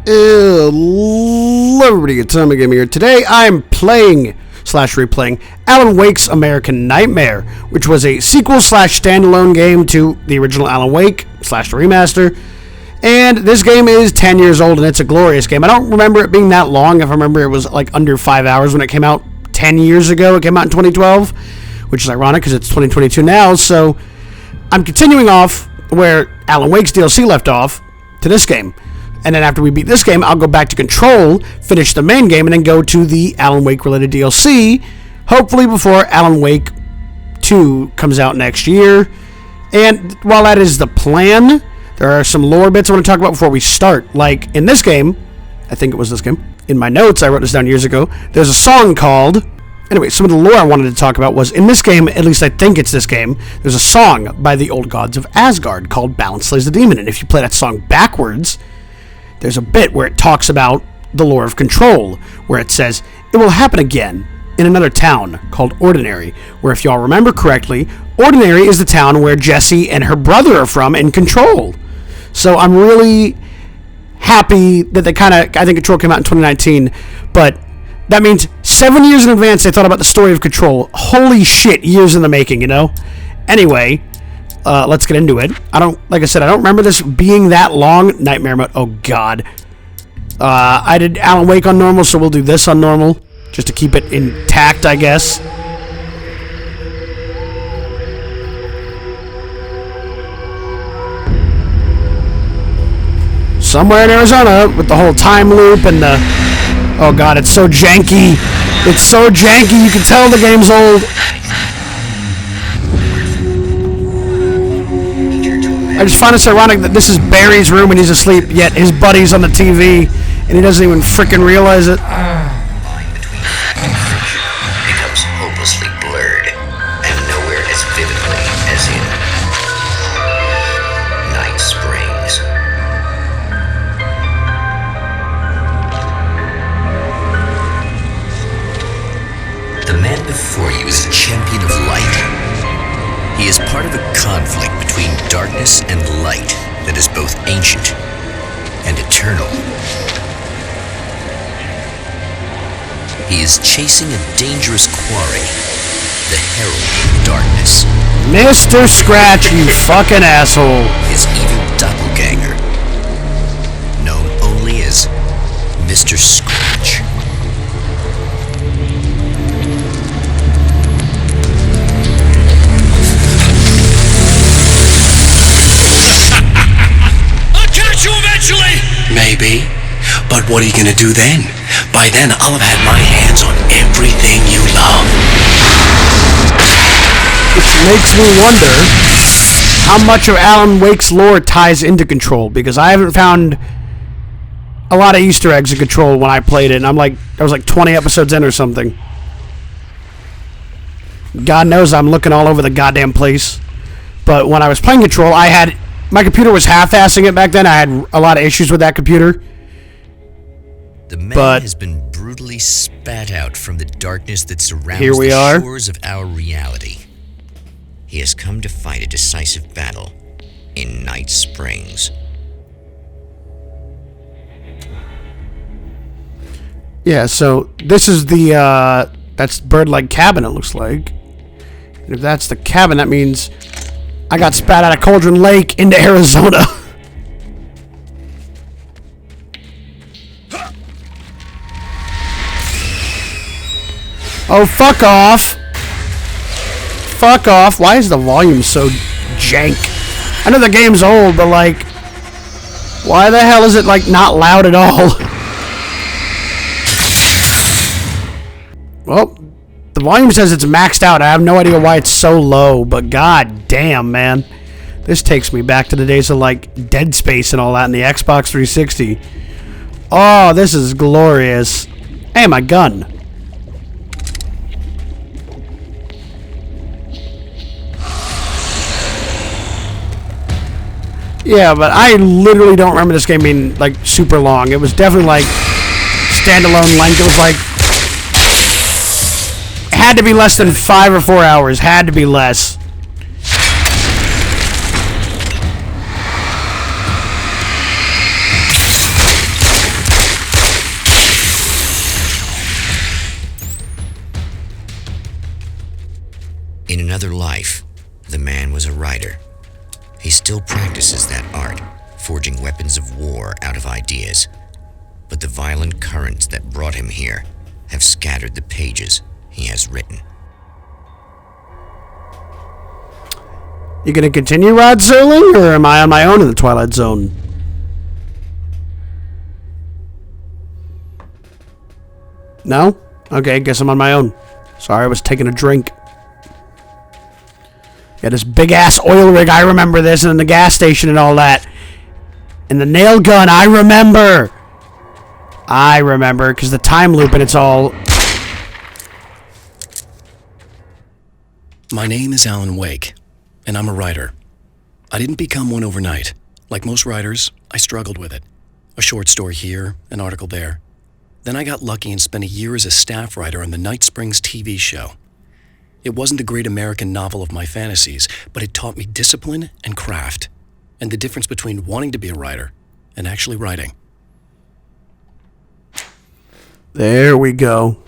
Hello everybody, it's Tommy Gaming here. Today I'm playing / replaying Alan Wake's American Nightmare, which was a sequel / standalone game to the original Alan Wake / remaster. And this game is 10 years old and it's a glorious game. I don't remember it being that long. If I remember, it was like under 5 hours when it came out 10 years ago. It came out in 2012, which is ironic because it's 2022 now. So I'm continuing off where Alan Wake's DLC left off to this game. And then after we beat this game, I'll go back to Control, finish the main game, and then go to the Alan Wake-related DLC, hopefully before Alan Wake 2 comes out next year. And while that is the plan, there are some lore bits I want to talk about before we start. Like, in this game, I think it was this game, in my notes, I wrote this down years ago, there's a song called... Anyway, some of the lore I wanted to talk about was, in this game, at least I think it's this game, there's a song by the Old Gods of Asgard called Balance Slays the Demon, and if you play that song backwards... There's a bit where it talks about the lore of Control, where it says, it will happen again in another town called Ordinary, where if y'all remember correctly, Ordinary is the town where Jessie and her brother are from in Control. So I'm really happy that I think Control came out in 2019, but that means 7 years in advance they thought about the story of Control. Holy shit, years in the making, you know? Anyway... let's get into it. Like I said, I don't remember this being that long. Nightmare mode. Oh, God. I did Alan Wake on normal, so we'll do this on normal. Just to keep it intact, I guess. Somewhere in Arizona, with the whole time loop and the... Oh, God, it's so janky. It's so janky, you can tell the game's old. I just find it ironic that this is Barry's room and he's asleep, yet his buddy's on the TV, and he doesn't even frickin' realize it. The line between fiction becomes hopelessly blurred, and nowhere as vividly as in Night Springs. The man before you is a champion of light. He is part of a conflict between darkness and light that is both ancient and eternal. He is chasing a dangerous quarry, the Herald of Darkness. Mr. Scratch, you fucking asshole. His evil doppelganger, known only as Mr. Scratch. Maybe, but what are you gonna do then? By then, I'll have had my hands on everything you love. Which makes me wonder how much of Alan Wake's lore ties into Control, because I haven't found a lot of Easter eggs in Control when I played it, and I was like 20 episodes in or something. God knows I'm looking all over the goddamn place. But when I was playing Control, my computer was half-assing it back then. I had a lot of issues with that computer. The man has been brutally spat out from the darkness that surrounds the shores of our reality. He has come to fight a decisive battle in Night Springs. Yeah, so this is that's Bird-Leg Cabin, it looks like. And if that's the cabin, that means... I got spat out of Cauldron Lake into Arizona. Oh, fuck off. Fuck off. Why is the volume so jank? I know the game's old, but like... Why the hell is it like not loud at all? Well... The volume says it's maxed out. I have no idea why it's so low, but god damn, man. This takes me back to the days of, like, Dead Space and all that in the Xbox 360. Oh, this is glorious. Hey, my gun. Yeah, but I literally don't remember this game being, like, super long. It was definitely, like, standalone length. It was, like... Had to be less than 5 or 4 hours. Had to be less. still practices that art, forging weapons of war out of ideas. But the violent currents that brought him here have scattered the pages he has written. You gonna continue, Rod Serling, or am I on my own in the Twilight Zone? No? Okay, guess I'm on my own. Sorry, I was taking a drink. Yeah, this big-ass oil rig, I remember this, and then the gas station and all that. And the nail gun, I remember! I remember, because the time loop and it's all... My name is Alan Wake, and I'm a writer. I didn't become one overnight. Like most writers, I struggled with it. A short story here, an article there. Then I got lucky and spent a year as a staff writer on the Night Springs TV show. It wasn't the great American novel of my fantasies, but it taught me discipline and craft, and the difference between wanting to be a writer and actually writing. There we go.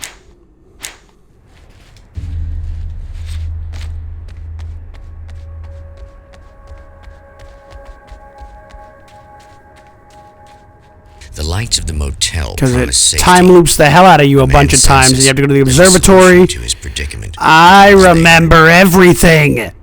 The lights of the motel because it safety. time loops the hell out of you a bunch of times, and you have to go to the observatory. To his predicament. I remember everything.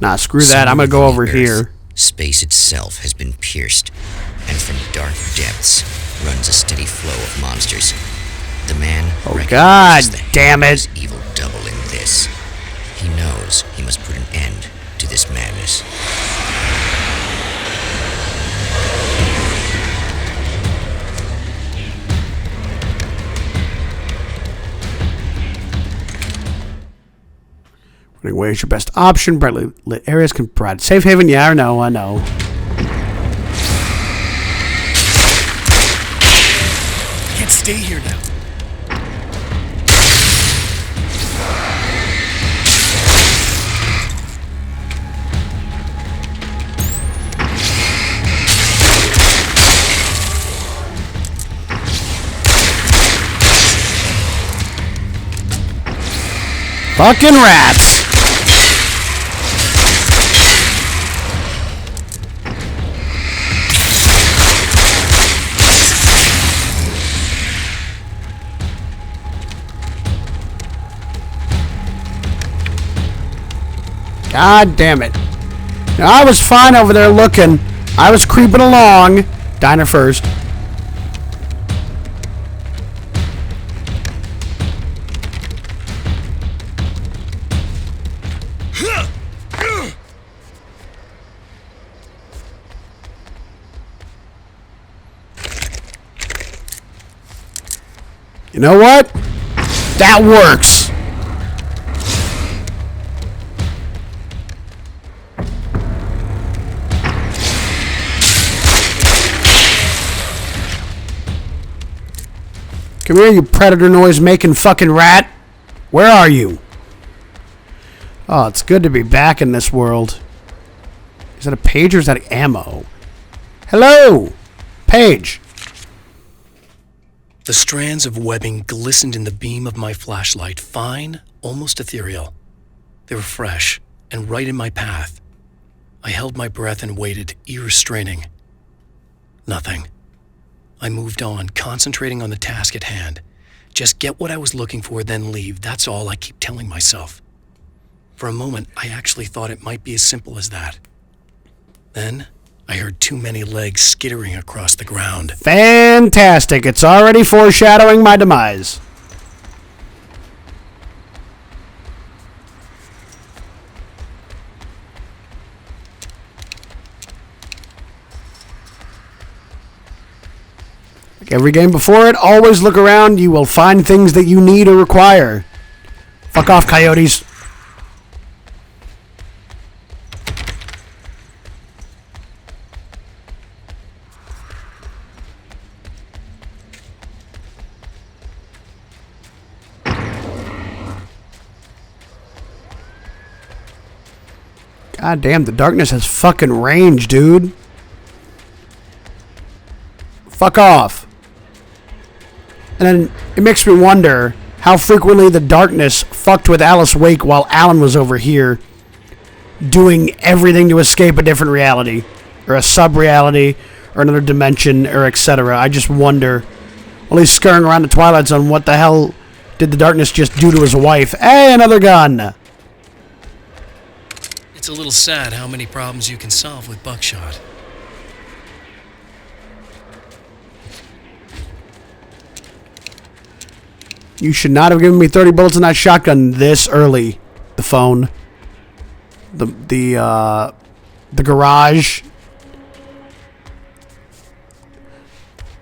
Nah, screw that. I'm gonna go over here. Space itself has been pierced, and from dark depths runs a steady flow of monsters. The man God damn it! Evil double in this. He knows he must put an end to this madness. Running away is your best option. Brightly lit areas can provide safe haven. Yeah, I know. I can't stay here now. Fucking rats! God damn it. Now, I was fine over there looking. I was creeping along. Diner first. You know what? That works. Come here, you predator noise making fucking rat. Where are you? Oh, it's good to be back in this world. Is that a page or is that ammo? Hello! Page. The strands of webbing glistened in the beam of my flashlight, fine, almost ethereal. They were fresh and right in my path. I held my breath and waited, ears straining. Nothing. I moved on, concentrating on the task at hand. Just get what I was looking for, then leave. That's all I keep telling myself. For a moment, I actually thought it might be as simple as that. Then, I heard too many legs skittering across the ground. Fantastic. It's already foreshadowing my demise. Like every game before it, always look around. You will find things that you need or require. Fuck off, coyotes. God damn, the darkness has fucking range, dude. Fuck off. And then it makes me wonder how frequently the darkness fucked with Alice Wake while Alan was over here doing everything to escape a different reality, or a sub-reality, or another dimension, or etc. I just wonder, while he's scurrying around the Twilight Zone, what the hell did the darkness just do to his wife? Hey, another gun! It's a little sad how many problems you can solve with buckshot. You should not have given me 30 bullets in that shotgun this early. The phone. The garage.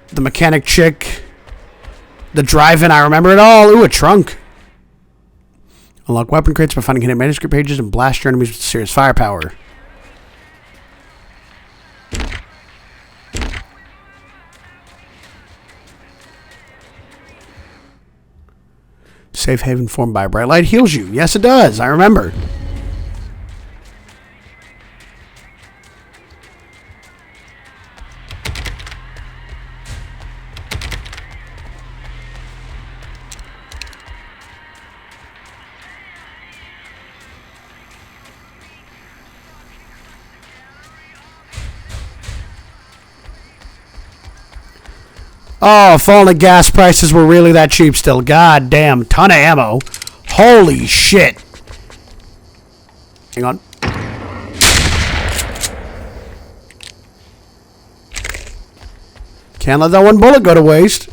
The mechanic chick. The drive-in, I remember it all. Ooh, a trunk. Unlock weapon crates by finding hidden manuscript pages and blast your enemies with serious firepower. Safe haven formed by a bright light heals you. Yes, it does. I remember. Oh, if only gas prices were really that cheap still. God damn, ton of ammo. Holy shit. Hang on. Can't let that one bullet go to waste.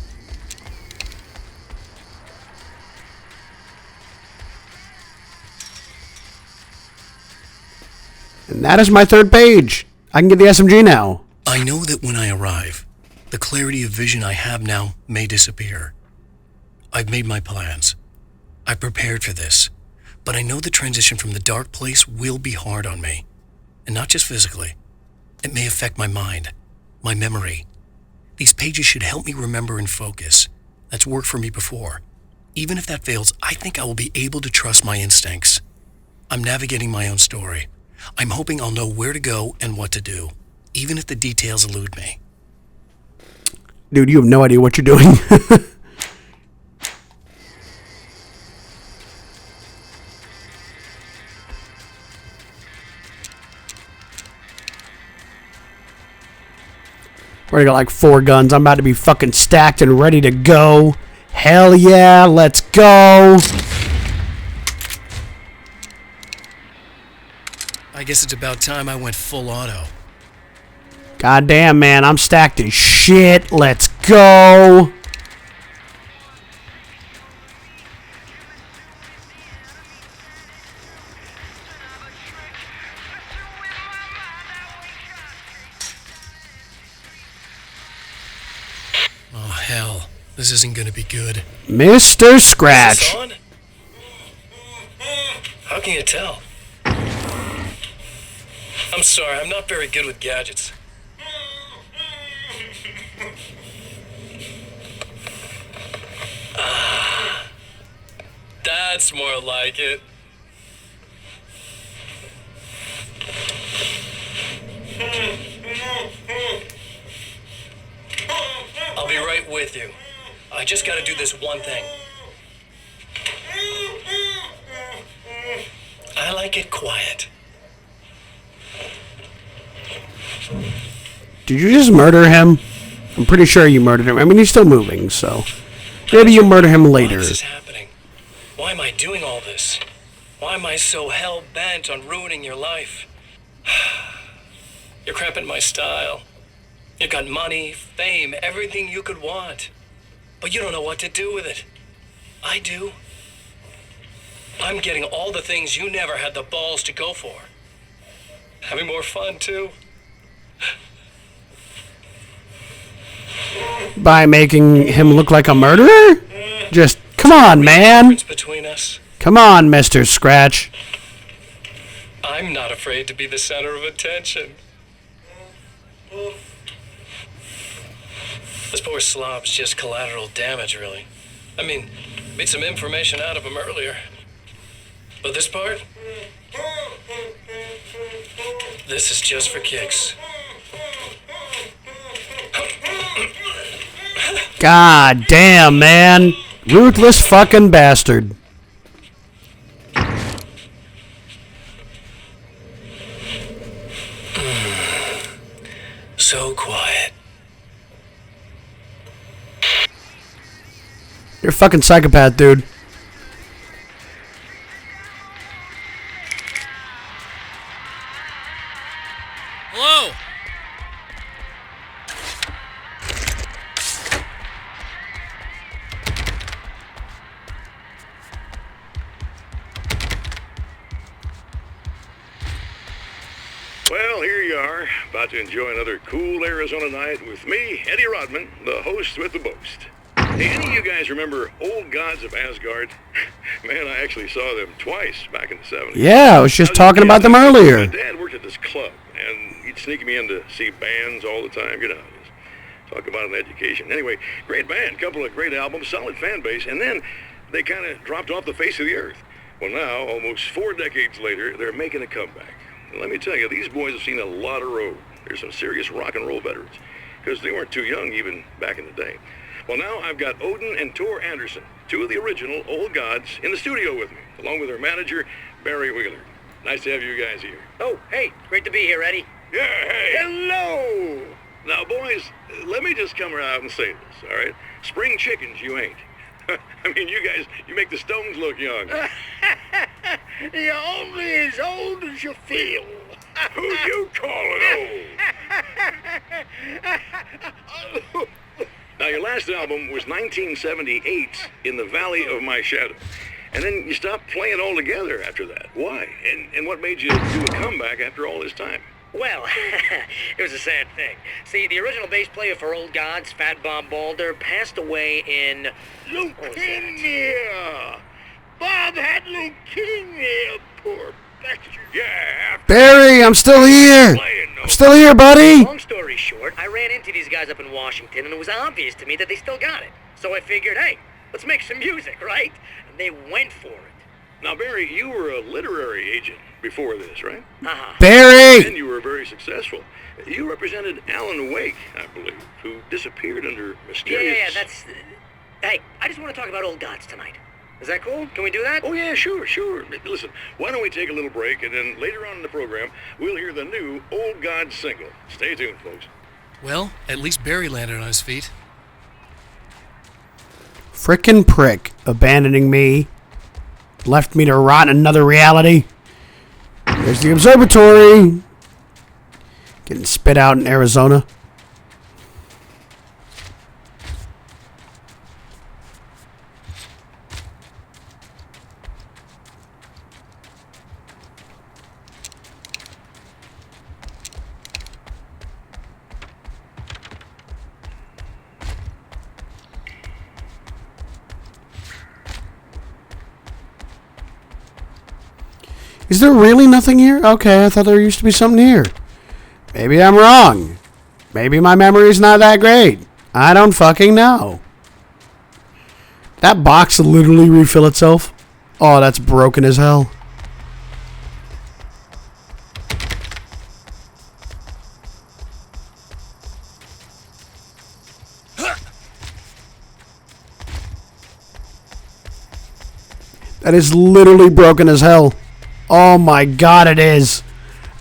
And that is my third page. I can get the SMG now. I know that when I arrive, the clarity of vision I have now may disappear. I've made my plans. I prepared for this, but I know the transition from the dark place will be hard on me. And not just physically. It may affect my mind, my memory. These pages should help me remember and focus. That's worked for me before. Even if that fails, I think I will be able to trust my instincts. I'm navigating my own story. I'm hoping I'll know where to go and what to do, even if the details elude me. Dude, you have no idea what you're doing. Already got like 4 guns. I'm about to be fucking stacked and ready to go. Hell yeah, let's go. I guess it's about time I went full auto. God damn, man, I'm stacked as shit. Let's go. Oh, hell. This isn't gonna be good. Mr. Scratch. Is this on? How can you tell? I'm sorry, I'm not very good with gadgets. That's more like it. I'll be right with you. I just gotta do this one thing. I like it quiet. Did you just murder him? I'm pretty sure you murdered him. I mean, he's still moving, so maybe you murder him later. Why is this happening? Why am I doing all this? Why am I so hell-bent on ruining your life? You're cramping my style. You've got money, fame, everything you could want. But you don't know what to do with it. I do. I'm getting all the things you never had the balls to go for. Having more fun, too. By making him look like a murderer? Just, come on, man. Between us. Come on, Mr. Scratch. I'm not afraid to be the center of attention. This poor slob's just collateral damage, really. I mean, made some information out of him earlier. But this part? This is just for kicks. God damn, man. Ruthless fucking bastard. So quiet. You're a fucking psychopath, dude. Hello? Well, here you are, about to enjoy another cool Arizona night with me, Eddie Rodman, the host with the boast. Hey, any of you guys remember Old Gods of Asgard? Man, I actually saw them twice back in the 70s. Yeah, I was just talking about them earlier. My dad worked at this club, and he'd sneak me in to see bands all the time, you know. Talk about an education. Anyway, great band, couple of great albums, solid fan base, and then they kind of dropped off the face of the earth. Well, now, almost 4 decades later, they're making a comeback. And let me tell you, these boys have seen a lot of road. They're some serious rock and roll veterans, because they weren't too young even back in the day. Well, now I've got Odin and Tor Anderson, 2 of the original Old Gods, in the studio with me, along with their manager, Barry Wheeler. Nice to have you guys here. Oh, hey, great to be here, Eddie. Yeah, hey. Hello! Now, boys, let me just come out and say this, all right? Spring chickens, you ain't. I mean, you guys, you make the Stones look young. You're only as old as you feel. Who you calling old? Now, your last album was 1978, In the Valley of My Shadow. And then you stopped playing altogether after that. Why? And what made you do a comeback after all this time? Well, it was a sad thing. See, the original bass player for Old Gods, Fat Bob Balder, passed away in... Leukemia! Bob had leukemia, poor bastard. Yeah. Barry, I'm still here. I'm still here, buddy. Long story short, I ran into these guys up in Washington, and it was obvious to me that they still got it. So I figured, hey, let's make some music, right? And they went for it. Now, Barry, you were a literary agent before this, right? Uh-huh. Barry! And you were very successful. You represented Alan Wake, I believe, who disappeared under mysterious... Yeah, that's... Hey, I just want to talk about Old Gods tonight. Is that cool? Can we do that? Oh, yeah, sure. Listen, why don't we take a little break, and then later on in the program, we'll hear the new Old Gods single. Stay tuned, folks. Well, at least Barry landed on his feet. Frickin' prick. Abandoning me. Left me to rot in another reality. There's the observatory. Getting spit out in Arizona. Is there really nothing here? Okay, I thought there used to be something here. Maybe I'm wrong. Maybe my memory's not that great. I don't fucking know. That box literally refill itself? Oh, that's broken as hell. That is literally broken as hell. Oh my god, it is.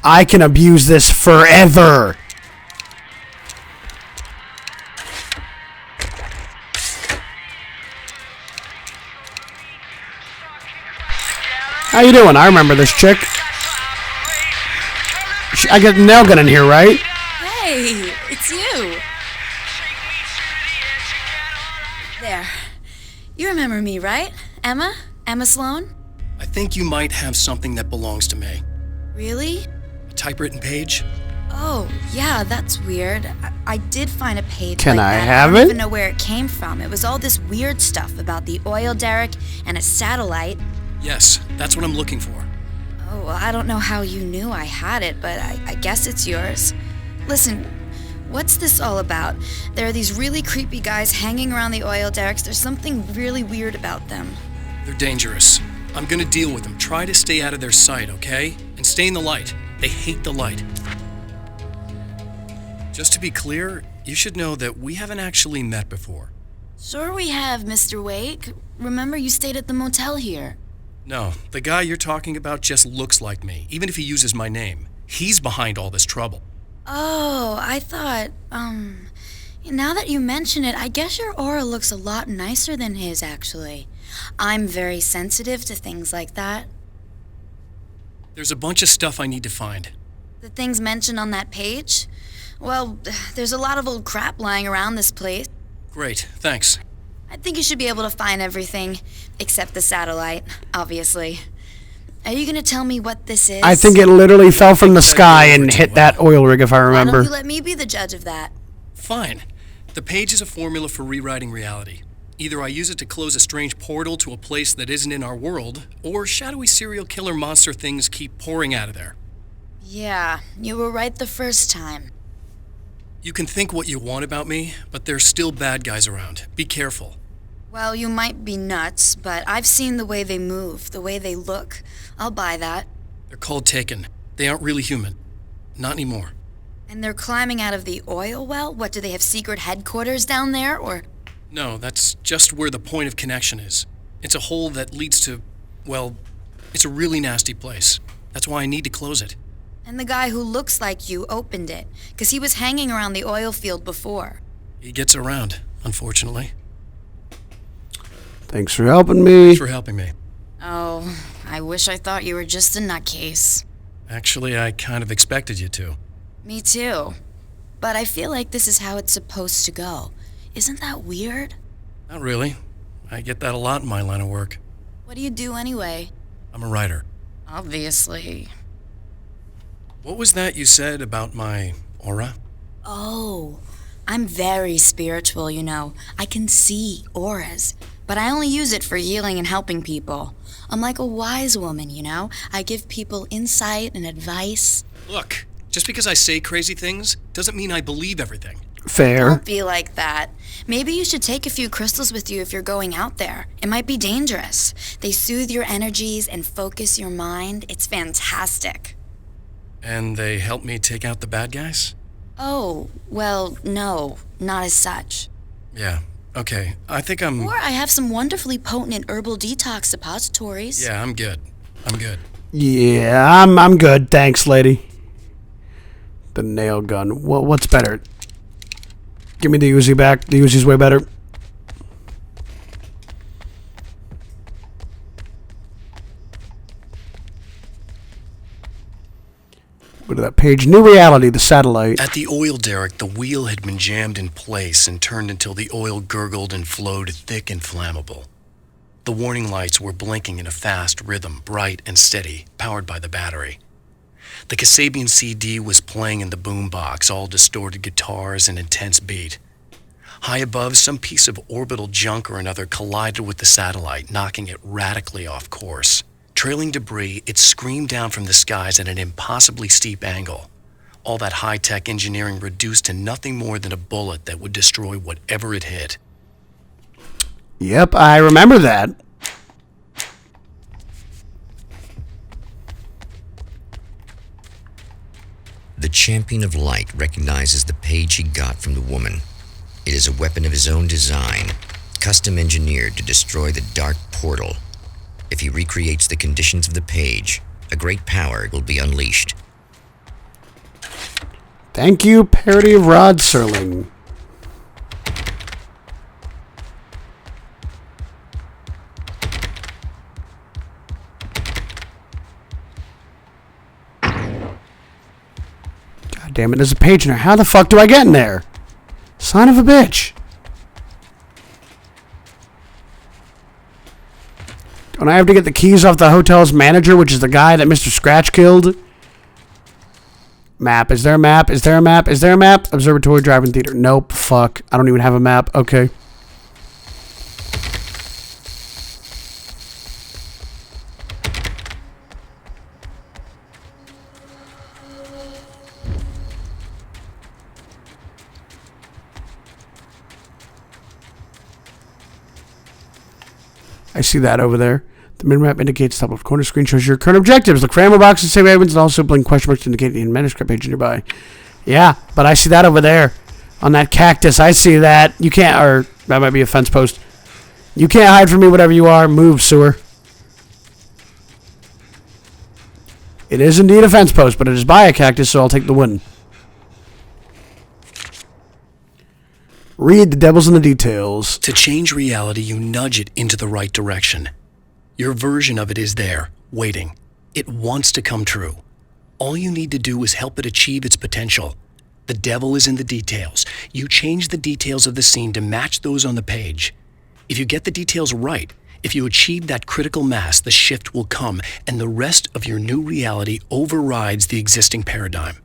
I can abuse this forever. How you doing? I remember this chick. I got nail gun in here, right? Hey, it's you. There. You remember me, right? Emma? Emma Sloan? I think you might have something that belongs to me. Really? A typewritten page? Oh, yeah, that's weird. I did find a page Can like I that. have I don't it? even know where it came from. It was all this weird stuff about the oil derrick and a satellite. Yes, that's what I'm looking for. Oh, well, I don't know how you knew I had it, but I guess it's yours. Listen, what's this all about? There are these really creepy guys hanging around the oil derricks. There's something really weird about them. They're dangerous. I'm gonna deal with them. Try to stay out of their sight, okay? And stay in the light. They hate the light. Just to be clear, you should know that we haven't actually met before. Sure we have, Mr. Wake. Remember you stayed at the motel here. No, the guy you're talking about just looks like me, even if he uses my name. He's behind all this trouble. Oh, I thought, now that you mention it, I guess your aura looks a lot nicer than his, actually. I'm very sensitive to things like that. There's a bunch of stuff I need to find. The things mentioned on that page? Well, there's a lot of old crap lying around this place. Great, thanks. I think you should be able to find everything, except the satellite, obviously. Are you gonna tell me what this is? I think it literally fell from the sky and hit that oil rig, if I remember. Why don't you let me be the judge of that? Fine. The page is a formula for rewriting reality. Either I use it to close a strange portal to a place that isn't in our world, or shadowy serial killer monster things keep pouring out of there. Yeah, you were right the first time. You can think what you want about me, but there's still bad guys around. Be careful. Well, you might be nuts, but I've seen the way they move, the way they look. I'll buy that. They're called Taken. They aren't really human. Not anymore. And they're climbing out of the oil well? What, do they have secret headquarters down there, or...? No, that's just where the point of connection is. It's a hole that leads to, well, it's a really nasty place. That's why I need to close it. And the guy who looks like you opened it, because he was hanging around the oil field before. He gets around, unfortunately. Thanks for helping me. Thanks for helping me. Oh, I wish I thought you were just a nutcase. Actually, I kind of expected you to. Me too. But I feel like this is how it's supposed to go. Isn't that weird? Not really. I get that a lot in my line of work. What do you do anyway? I'm a writer. Obviously. What was that you said about my aura? Oh, I'm very spiritual, you know. I can see auras, but I only use it for healing and helping people. I'm like a wise woman, you know? I give people insight and advice. Look, just because I say crazy things doesn't mean I believe everything. Fair. Don't be like that. Maybe you should take a few crystals with you if you're going out there. It might be dangerous. They soothe your energies and focus your mind. It's fantastic. And they help me take out the bad guys? Oh, well, no, not as such. Yeah, okay. I think I'm... Or I have some wonderfully potent herbal detox suppositories. Yeah, I'm good. I'm good. Yeah, I'm good. Thanks, lady. The nail gun. What's better? Give me the Uzi back. The Uzi's way better. Go to that page. New reality, the satellite. At the oil derrick, the wheel had been jammed in place and turned until the oil gurgled and flowed thick and flammable. The warning lights were blinking in a fast rhythm, bright and steady, powered by the battery. The Kasabian CD was playing in the boombox, all distorted guitars and intense beat. High above, some piece of orbital junk or another collided with the satellite, knocking it radically off course. Trailing debris, it screamed down from the skies at an impossibly steep angle. All that high-tech engineering reduced to nothing more than a bullet that would destroy whatever it hit. Yep, I remember that. The Champion of Light recognizes the page he got from the woman. It is a weapon of his own design, custom engineered to destroy the dark portal. If he recreates the conditions of the page, a great power will be unleashed. Thank you, parody of Rod Serling. God damn it, there's a page in there. How the fuck do I get in there? Son of a bitch. Don't I have to get the keys off the hotel's manager, which is the guy that Mr. Scratch killed? Map. Is there a map? Is there a map? Is there a map? Observatory, Drive-In Theater. Nope. Fuck. I don't even have a map. Okay. I see that over there. The minimap indicates the top left corner screen shows your current objectives. Look for ammo boxes, save items, and also blink question marks to indicate the manuscript page nearby. Yeah, but I see that over there. On that cactus, I see that. You can't, or that might be a fence post. You can't hide from me, whatever you are. Move, sewer. It is indeed a fence post, but it is by a cactus, so I'll take the win. Read the devil's in the details. To change reality, you nudge it into the right direction. Your version of it is there, waiting. It wants to come true. All you need to do is help it achieve its potential. The devil is in the details. You change the details of the scene to match those on the page. If you get the details right, if you achieve that critical mass, the shift will come, and the rest of your new reality overrides the existing paradigm.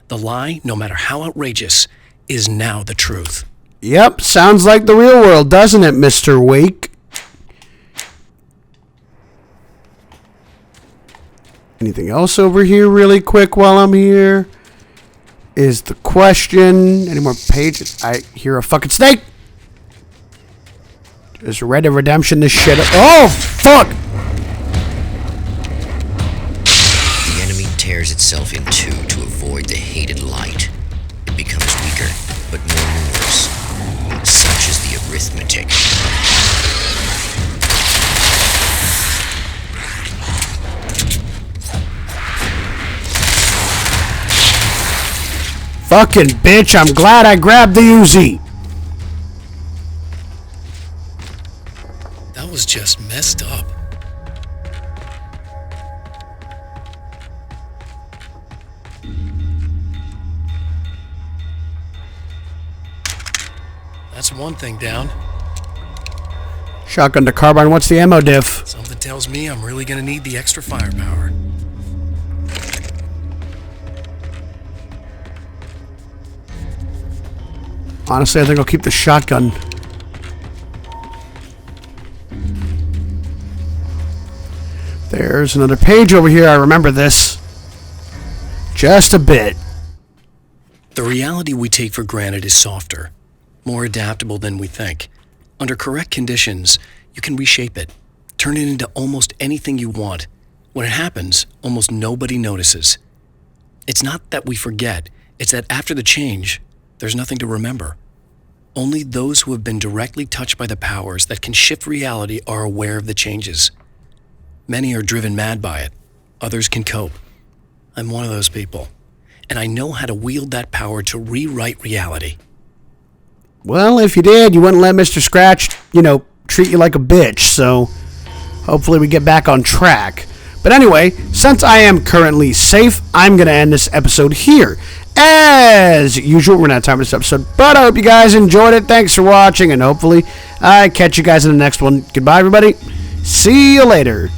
The lie, no matter how outrageous, is now the truth. Yep, sounds like the real world, doesn't it, Mr. Wake? Anything else over here really quick while I'm here? Is the question. Any more pages? I hear a fucking snake! Is Red Dead Redemption this shit? Oh, fuck! The enemy tears itself in two to avoid the hated light. It becomes weaker, but more numerous. Such is the arithmetic. Fucking bitch, I'm glad I grabbed the Uzi. That was just messed up. That's one thing down. Shotgun to carbine, what's the ammo diff? Something tells me I'm really gonna need the extra firepower. Honestly, I think I'll keep the shotgun. There's another page over here. I remember this. Just a bit. The reality we take for granted is softer, more adaptable than we think. Under correct conditions, you can reshape it, turn it into almost anything you want. When it happens, almost nobody notices. It's not that we forget, it's that after the change, there's nothing to remember. Only those who have been directly touched by the powers that can shift reality are aware of the changes. Many are driven mad by it. Others can cope. I'm one of those people. And I know how to wield that power to rewrite reality. Well, if you did, you wouldn't let Mr. Scratch, treat you like a bitch. So hopefully we get back on track. But anyway, since I am currently safe, I'm going to end this episode here. As usual, we're not time for this episode, but I hope you guys enjoyed it. Thanks for watching, and hopefully I catch you guys in the next one. Goodbye, everybody. See you later.